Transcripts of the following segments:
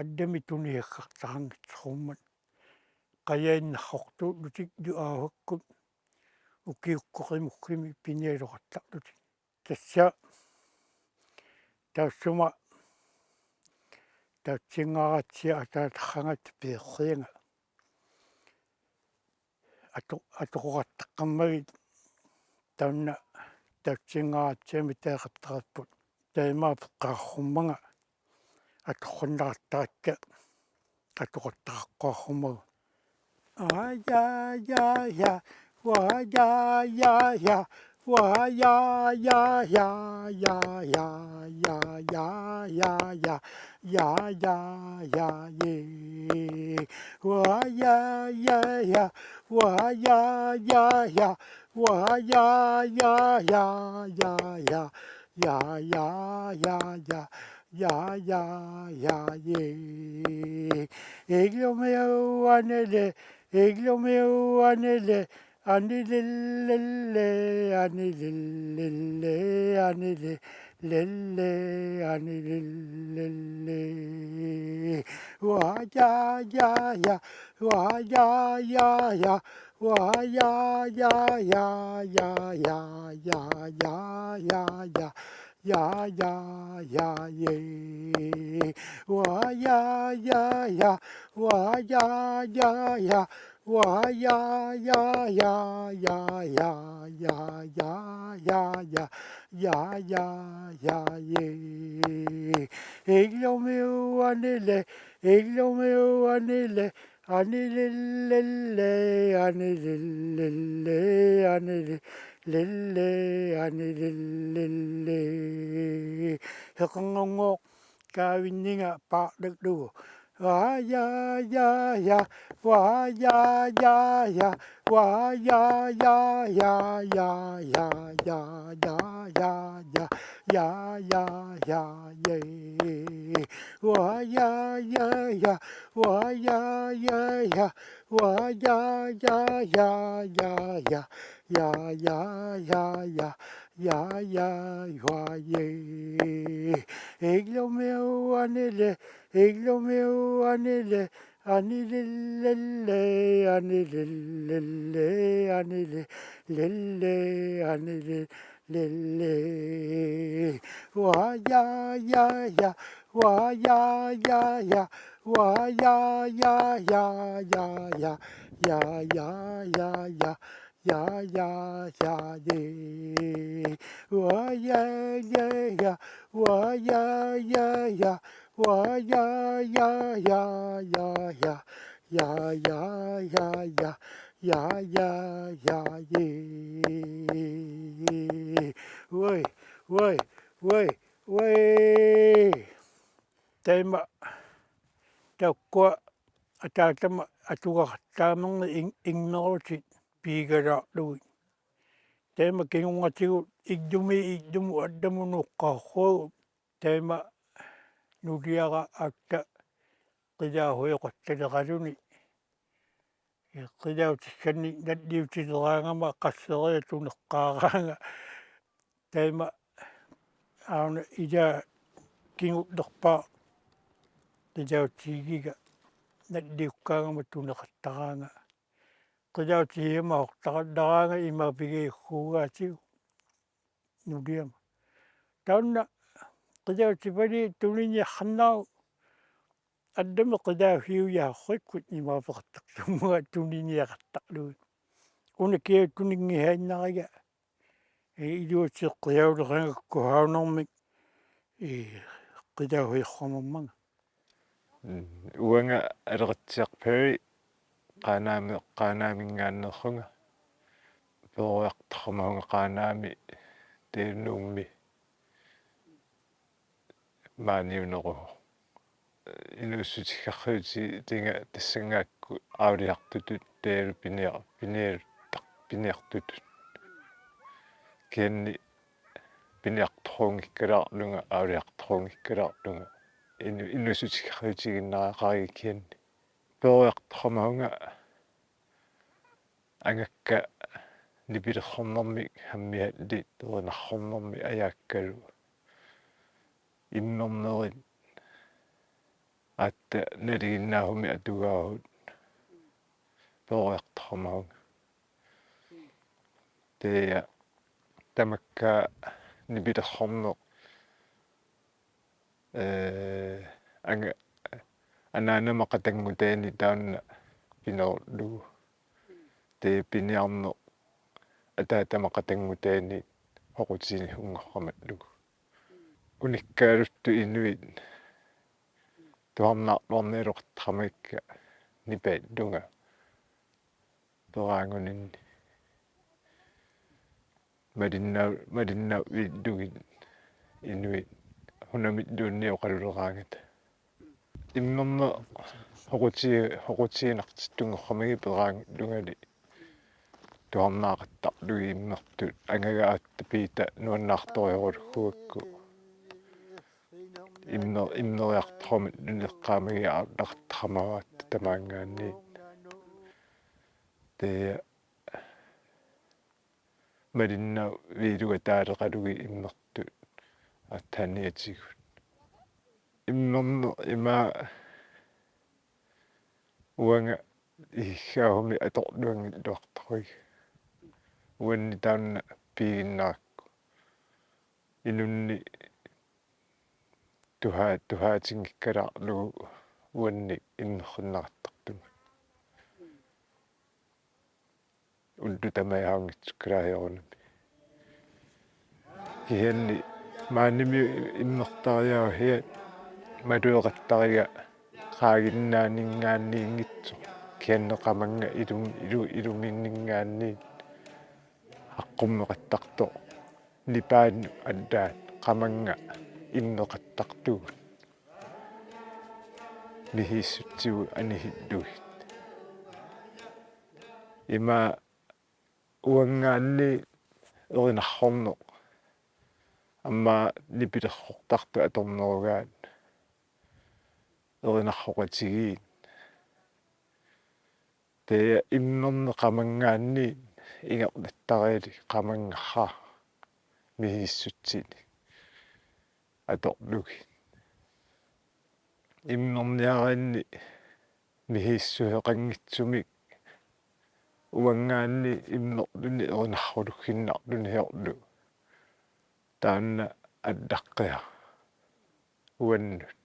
аддами туниаккартарангитсууммат qayainnerrortuut lutik yuaahukkut ukiukkoqimukkimi pinialuqattaqlutik тасса таассума таатсингааратсиа атаатаррангат пиеррианга атоқораттаққаммагит таунна таатсингааратсиами таақаттараппут таимаа пеққарруммага аторруннартаракка атоқаттақаққуарруммагу я ва я ва я е ва я ва я е Eglomeo anele, anilille, anilille, anilille, anilille. Wa ya, wa ya, wa ya, ye. Wa ya, wa wa ye Eglomeo anele anilille anilille heqangongo kaawinninga paarlaklugu wa ya wa ya wa ya ye wa ya wa wa ye Eglomeo anele anilille anilille wa ya wa ye wa ye Woi taima takkua ataatama atuqartaamerni ingnerutit piigalaarlugut taima kingungatigut igdumu addamunuqqaarruagut taima nuliara atta qilaahuiqattaleqaluni qilautissanni natliutileraangama qasseriatuneqqaaraanga taima auna ila kingutlerpaa qilautigiga natliukkaangama tuneqattaraanga qilautigiamaortaqallaraanga imapigiigguugaatigu nuliama taunna qilautivali tuniniarrannaaru аддами qilaahiuyaarrikkut imaapeqartartummuga tuniniaqartarlugut unikkiatuningihainнарига илуутиэққиаулерангакку хаунэрмик qilaahuiarramammaga уанга алеқатсиарпави qaaнаамингааннеррунга перуяқтармаунга qaaнаами теунуумми maaниунеру инуссутиккарриути тинга тассангаакку аулиартутут таалу пиниартутут кенни пиниарторунгиккалаарлунга аулиарторунгиккалаарлунга инуссутиккарриутигиннарақариги кенни перуяқтармаунга ангакка нипилеррорнэрми хаммиалли теринаррорнэрми аяккалу иннэрнерит naliginnaahumi atugaahut peoriartormaunga tea tamakka nipilerrorneq anga anaanamaqatangutaani taunna pinerlugu tee piniarneq ataatamaqatangutaani hoqutini ungorramatlugu unikkaaluttu inuit tuarnaarluarniluqartaramikka nipaat lunga peraanguninni malinnau viillugit inuit hunamit luunniuqaluleraangata immerme hoqutiinartittungerramigi peraangut lungali tuarnaaqattarlugi immertut angagaatta piita nuannaartoriorulluakku immeriartormit luneqqaamagi aqartaramaavatta tamaangaanni tea malinnau viiluga taaleqalugi immertut attaniatigut immerme imaa uanga iggaahumi atorluangilluartorig uanni taunna piiginnarakku inunni tuhaatingikkalaarlugu uanni innerrinnaqattartuma ullu tamayaungitsukkalaayorunami kianni maannimi immertariau hiat malueqattariga qaaginnaaningaanniingitso kianneqamanga iluminningaanni aqqummeqattarto nipaannu allaat qamanga immeqattartugut mihiissutsigu anihillugit ima uangaanni erinarrorneq amma nipilerrortartu atornerugaat erinarroqatigiit tea immerne qamangaanni ingernattariali qamangarra mihiissutsini atorlugi immerniaraanni mihiissuheqangitsumik uangaanni immerluni erinarrulugginnarluni hiorlu taanna allaqqia uannut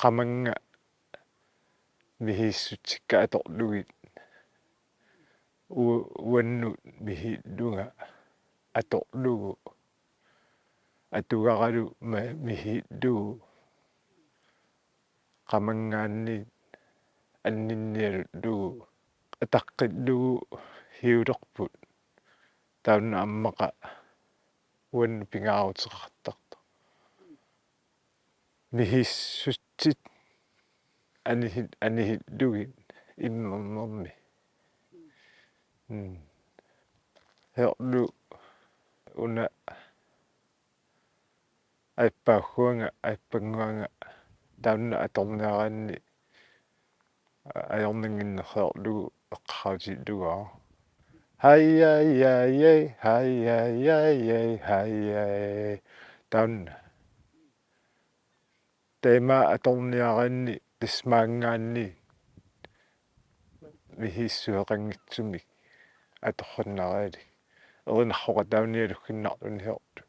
qamanga mihiissutsikka atorlugit uannut mihillunga atorlugu atugaralu mihillugu qamangaanni anninnialullugu ataqqillugu hiulerput taunna ammaqa uannu pingaaruteqartartu mihiissutsit anihillugit immernermi hiorlu una aippaagguanga aippanguanga taunna atorniaraanni ajornanginnerriorlugu eqqarautillugu hayayayay hayayayay hayay taunna tema atorniaraanni tismaangaanni mihiissueqangitsumik atorrannariali erinarroqa taunialugginnarluni hiorlu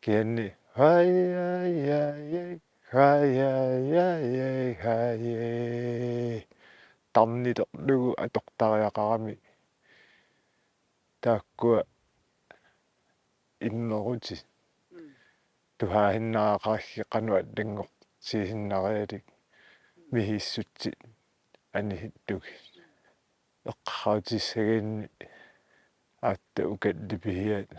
kianni hayayayay hayayayay hayay tarnilerlugu atortariaqarami taakkua immeruti tuhaahinnaraqaraggi qanuallangortiihinnarialik mihiissutsit anihillugi eqqarautissagiinni aatta ukallipihiat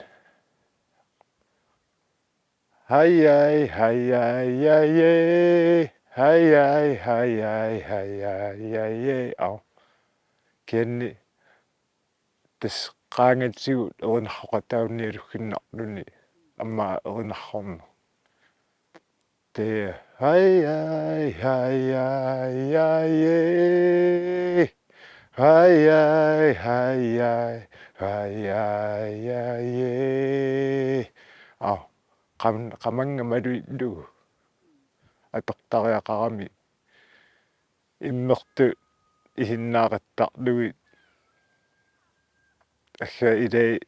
hayay hayayayay hayay hayay hayayayay au kianni tas qaangatigut erinarroqataunnialugginnarluni amma erinarrorne tea hayay hayayayay hayay hayay hayayayay au qamanga maluillugu атортариақарами иммерту ихиннаақаттарлуги агга илай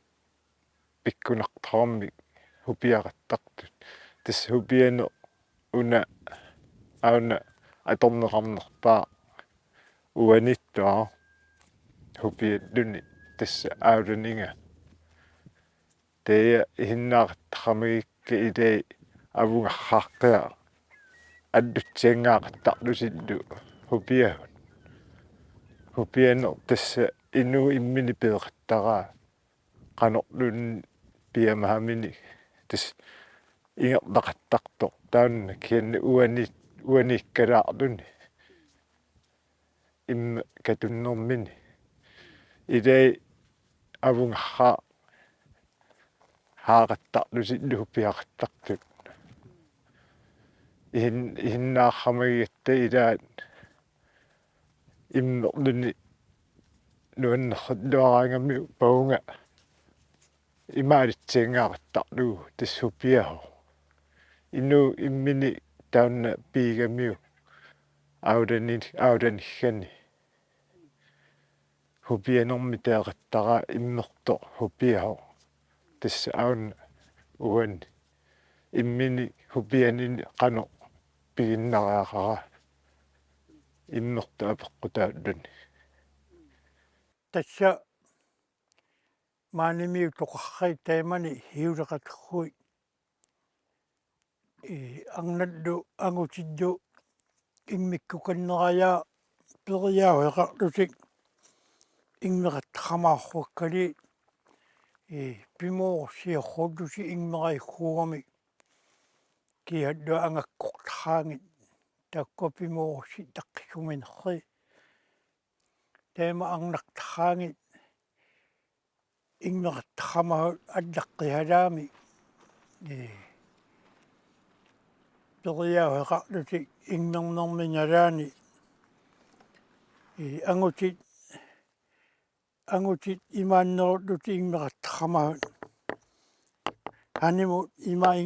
пиккунартарми хупиақаттартут тас хупиану уна ауна аторнеқарнерпаа уаниттуа хупиаллуни тасса ауланинга тээ ихиннаақаттармигикка илай авунгаррааққиа аллутсиангаақаттарлусиллу хупиану тасса ину иммини пеэқаттараа qanorlun piamahamini tis ingerlaqattaqtoq taanna kianna uaniikkalaarluni imma katunnermini ilai avungarraa haaqattarlusillu hupiaqattartut ihinnaarramagigatta ilaat immerluni nuannerluaraangami paunga имаалитсиангаақаттарлугу тассупиао ину иммини таунна пигамиу ауданиггани хупианерми таақаттара иммерто хупиао тасса аунна уани иммини хупианини қано пигиннариақара иммерто апеққутааллуни тасса мааними тоқаррай таимани хиулеқатгуи арналлу агутидду иммиккуканнерая периауеқарлусик ингеқаттақамаарруаккали пимоорсиорруллуси ингерайхуугами киаллу ангаккортараангит такко пимоорси таққисуминерри тайма арнартараангит ингеқаттақамаа аллаққиалаами периауеқарлусик ингернэрминалаани ангутит имааннеруллути ингеқаттақамаа аниму имаи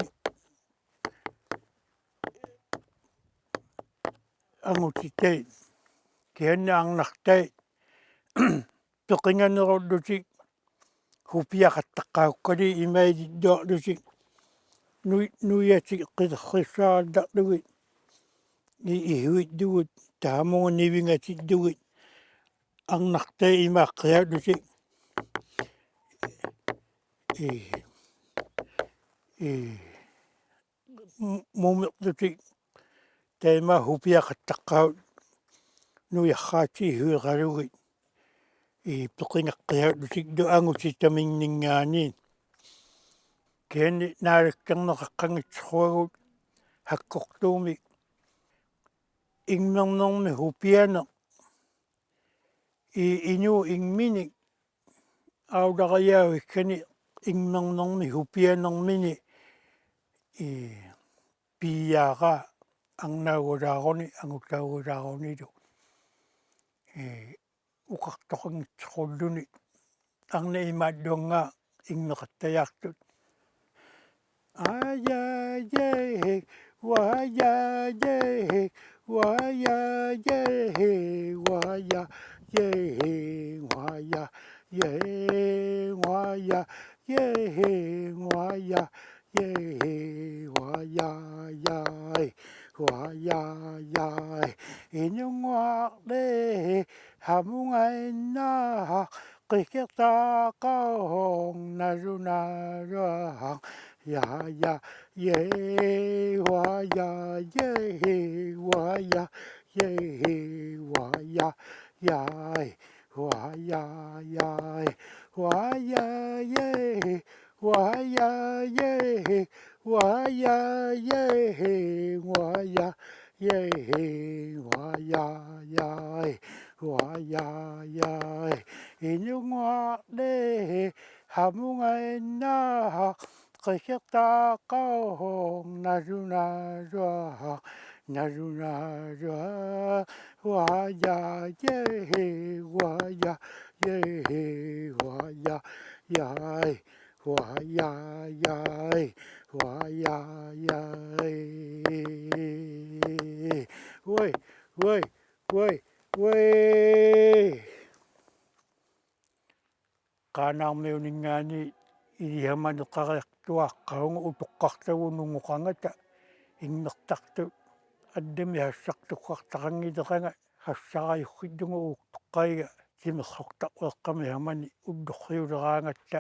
ангутитай кианна арнартай пеқинганеруллутик хупиақаттаққауккали имаилиддуарлусик нуяти қилерриссаалларлугит иhuitдугут таамуга нивингатиддугит арнартай имааққиалусик мумерлутик тайма хупиақаттаққаут нуярраати хуиқалугит пеқингаққиалусик дуангутитаминнингаани кианни наалаккернеқаққангитсруагут хаккортууми ингмернерми хупиана ину ингмини аулариаавиккани ингмернерми хупианермини пияага арнаагулааруни ангутаагулаарунилу уқартоқангитсруллуни арна имааллуангаа ингеқаттаяартут аяяе ваяяе ваяяе ваяяе ваяяе ваяяе ваяяе ваяяе инунгуарле хамунгаиннаа qikkertaaqaong nalunaluang ya ye wa ye wa ye wa ya wa wa ye wa inunguarle hamungainaa qikkertaaqaong nalunaluang waya ye waya waya وي وي وي وي qaanaarmiuningaani ilihamaniqariartuaqqaunga utoqqartagununguqangata иннертарту аддами хассартуккартақангилерага хассараюххитtuгу уухтоққаига симерсорта уэққами хамани уллорриулераангатта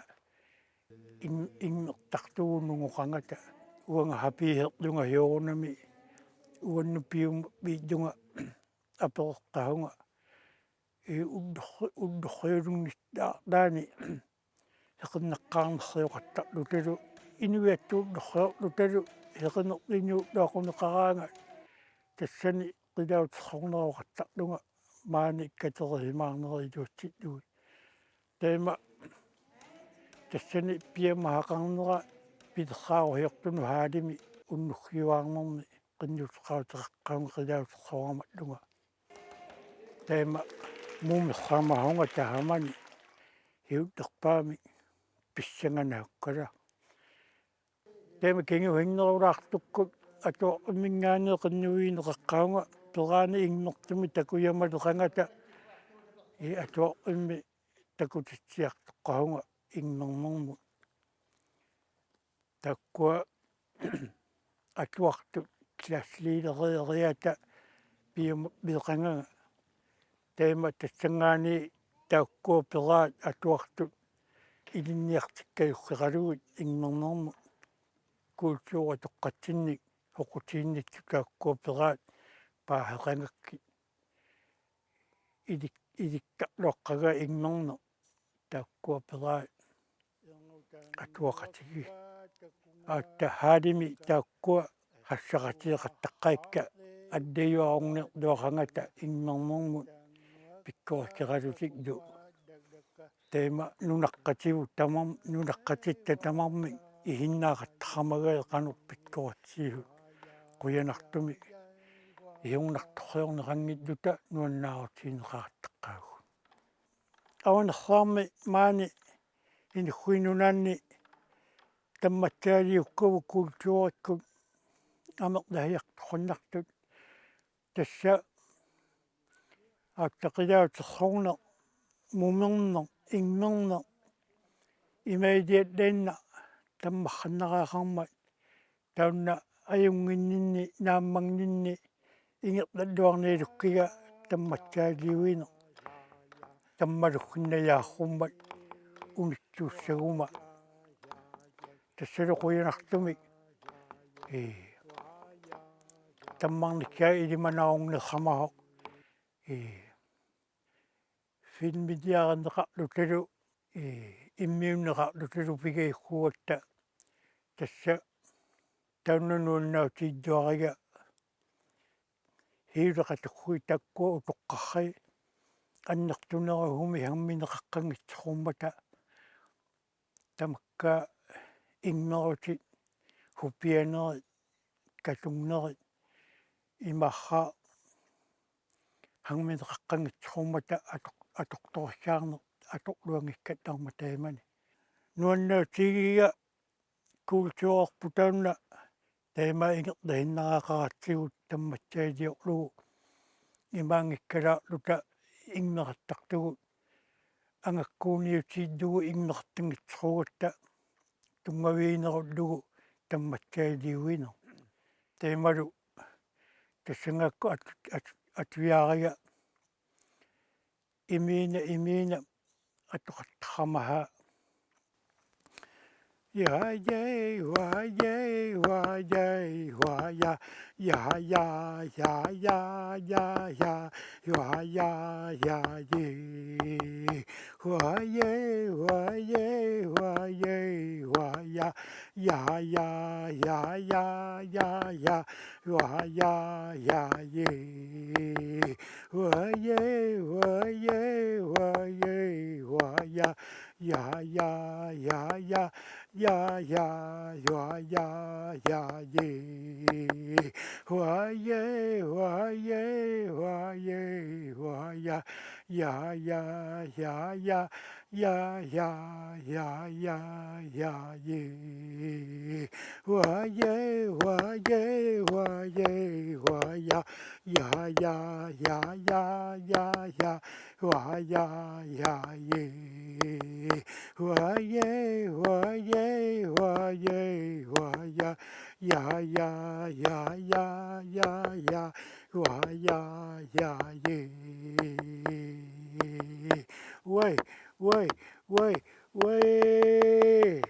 иннертартугуннугуқангата уанга хапиихерлунга хиорунами уаннупиум бииллунга апереққаунга уллорриулунгиттаани heqinnaqqaarnerriuqatta lutalu inuiattuullerriu lutalu heqinnerlinu luaqunneqaraanga тассани qilauterrorneruqattарлунga maani ikkaterihimaarneriluutsitlugi taima тассани пиамахақарнера пилеррааруhiortunu хаалими уннуггиуаарнерни qinnuteqauteqaqqaunga qilauterrormallunga taima muumерраамаахунга таамани hiutterpaami писсанганауккала таама кингуингнерулаартуккут атуа иммингаанеэ qinnuiineqaqqaunga пераани ингнэртуми такуямалеқангата атуа имми такутитсиартоққаунга ингнернэрмут таккуа атуарту класслилериата пиама биеқангага таама тассангаани тауккуа пераат атуарту илинниартиккаюххералугит ингнернэрмут культура тоққатсинник хоқутииннитсукааккуа пераат паахеқангакки иликкарлуаққага ингнернер тауккуа пераат атуақатиги аатта хаалими тауккуа хассақатиеқаттаққаикка аддаюарунне дуақангата ингнернэрмут пиккорикералутик ду таима нунаққативу тамам нунаққатитта тамарми ихиннаақаттақамагаа қанерпиккоратсиигу қуянартуми иунгнарторриорнеқангиллута нуаннаарутиинеқараттаққаагу аванерраарми маани инуггуинунаанни тамматсаалиуккаву культууриккут амерлахиарторнартут тасса аттақилаутеррорне мумернер ингнернер имаидиатлаинна таммарханнараақармат таунна аюнгиннинни нааммагнинни ингерлаллуарниилуккига тамматсаалиуина таммалуггиннаяарруммат униккиуссагума тассалуқуянартуми таммарниккаа илиманааруннеррамао филмидиарнеқарлуталу иммиуннеқарлуталу пигаиккуатта тасса тауннануаннаутииддуарига хиулеқатуккуи таккуа утоққарри аннертунерагуми хамминеқаққангитсеруммата тамакка ингнерути хупианери катунгнери имарра хангминеқаққангитсеруммата атоқторсаарнер аторлуангиккаттарма таимани нуаннаутигига культуорпутаунна таима ингерлахиннараақаратсигут тамматсаалиорлугу имаангиккалаарлута ингнераттартугут ангаккууниутииддугу ингнертангитсеругатта тунгавиинеруллугу тамматсаалиуинер таималу тассангакку атуяарига имиина атоқаттарамаха я яй ва яй ва яй ва я я я я я я я ва я я е ва яй ва яй ва яй ва я я я я я я я ва я я е ва яй ва яй ва яй ва я ya ya ya ya ya ya ya ya ya ye wa ye wa ye wa ye wa ya ya ya ya ya ya ya ya ya ya ye wa ye wa ye wa ye wa ya ya ya ya ya ya ya wa ya ya ye wa ye wa ye wa ye wa ya ya ya ya ya ya ya wa ya ya ye way way way way